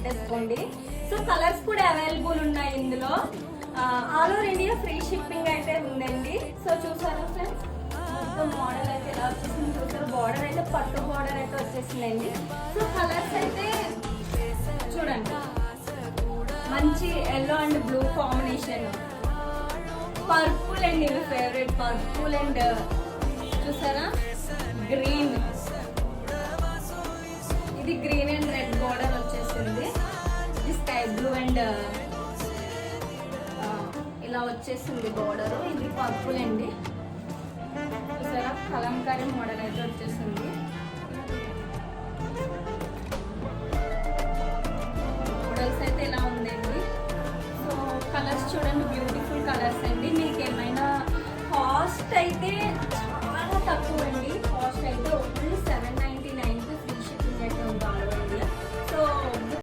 పెట్టేసుకోండి. So colours కూడా available ఉన్నాయి ఇందులో. All over India free shipping అయితే ఉందండి. సో చూసారా ఫ్రెండ్స్, మొత్తం మోడల్ అయితే ఎలా వచ్చేసింది చూసారు. బార్డర్ అయితే పట్టు బార్డర్ అయితే వచ్చేసిందండి. సో కలర్స్ అయితే చూడండి, మంచి yellow and blue combination, purple అండి మీ ఫేవరెట్ పర్పుల్ అండ్ చూసారా గ్రీన్, ఇది గ్రీన్ అండ్ రెడ్ బార్డర్ వచ్చేసింది. ఇది స్కై బ్లూ అండ్ ఇలా వచ్చేసింది బార్డర్. ఇది పర్పుల్ అండి చూసారా, కలంకారీ మోడల్ అయితే వచ్చేసింది. మోడల్స్ అయితే ఇలా ఉందండి. సో కలర్స్ చూడండి, బ్యూటిఫుల్ కలర్స్ అండి. మీకు ఏమైనా కాస్ట్ అయితే చాలా తక్కువ అండి. కాస్ట్ అయితే ఓన్లీ